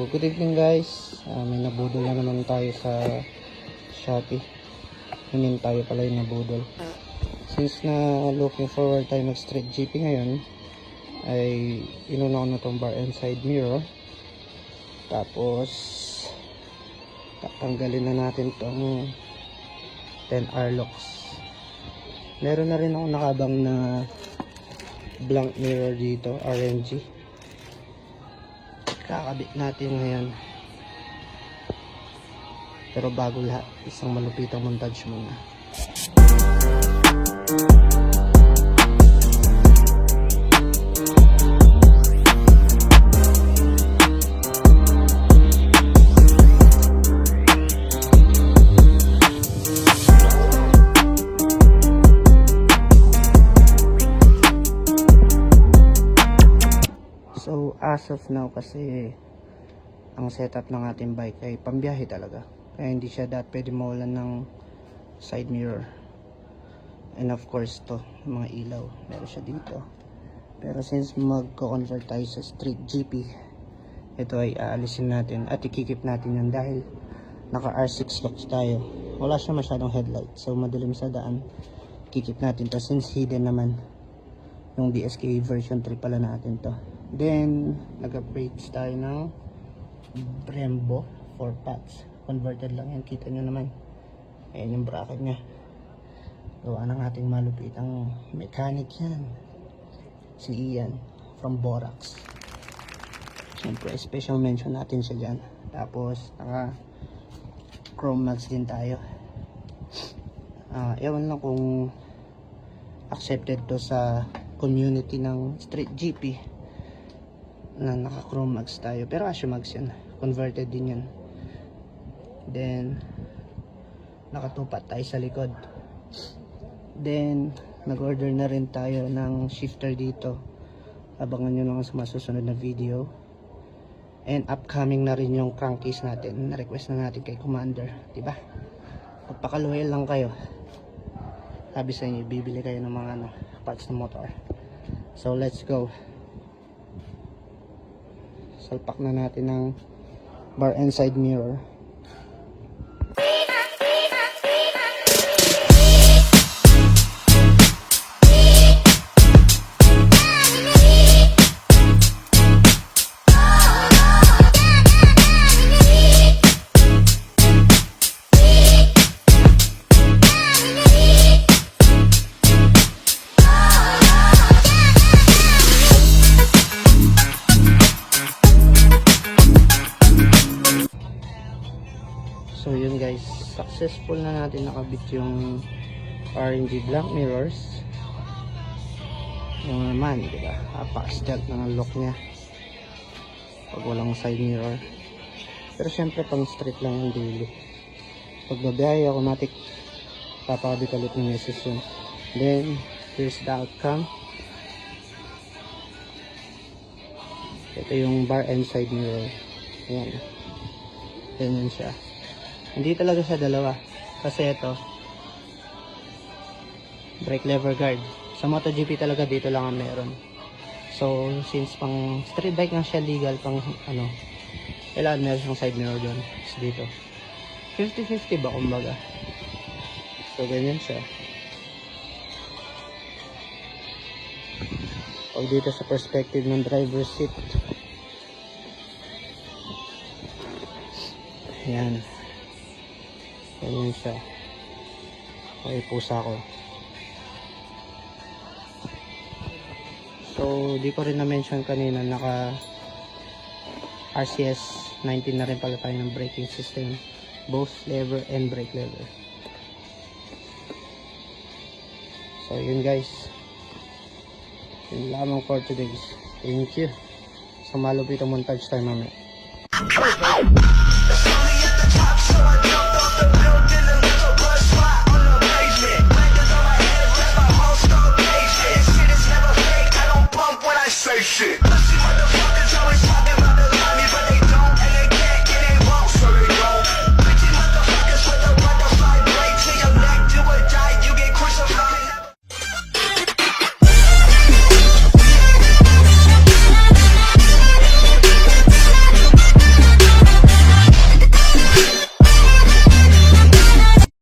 good evening guys. May nabudol na naman tayo sa Shopee. Himin tayo pala yung nabudol. Since na looking forward tayo mag street GP ngayon, ay inuna ko na itong bar and side mirror. Tapos tatanggalin na natin itong 10R locks. Meron na rin ako nakabang na blank mirror dito, RNG. Kakabit natin ngayon. Pero bago lahat, isang malupitang montage muna. So as of now, kasi ang setup ng ating bike ay pambiyahe talaga, kaya hindi siya pwede mawalan ng side mirror. And of course to, mga ilaw, meron siya dito. Pero since magko-convert tayo sa street GP, ito ay aalisin natin at ikikip natin yan dahil naka R6 locks tayo. Wala siya masyadong headlight, so madilim sa daan. Kikip natin to since hidden naman yung DSK version 3 pala natin to. Then nag-upgrades tayo ng Brembo 4 pots. Converted lang yan, kita nyo naman. Ayan yung bracket nya. Gawa ng ating malupitang mechanic yan, si Ian from Borax. Siyempre special mention natin siya dyan. Tapos naka chrome mags din tayo. Ewan lang kung accepted to sa community ng street GP na naka chrome mags tayo, pero Asha mags yan, converted din yan. Then nakatupat tayo sa likod. Then nag-order na rin tayo ng shifter dito, abangan nyo lang sa masusunod na video. And upcoming na rin yung crankcase natin, na-request na natin kay Commander, diba? Magpakaluhel lang kayo, sabi sa inyo bibili kayo ng mga parts ng motor. So let's go. Salpak na natin ng bar and side mirror. So yun guys, successful na natin nakabit yung RNG blank mirrors. Yung naman, diba? Apaka-stealth na ng lock nya pag walang side mirror. Pero syempre pang street lang yung daily. Pag babiyahe automatic papakabit ulit ng meses yun. Then here's the outcome. Ito yung bar and side mirror. Ayan, ganyan siya. Hindi talaga siya dalawa, kasi ito brake lever guard. Sa MotoGP talaga dito lang ang meron. So since pang street bike lang siya, legal pang kailangan meron siyang side mirror doon. So dito 50-50 ba kumbaga. So ganyan siya. Pag dito sa perspective ng driver's seat, ayan, ganyan siya. Okay, pusa ko. So di ko rin na-mention kanina, naka RCS 19 na rin pala tayo ng braking system, both lever and brake lever. So yun guys, yun lamang for today. Thank you. So malupit ang montage tayo mamaya. Say shit.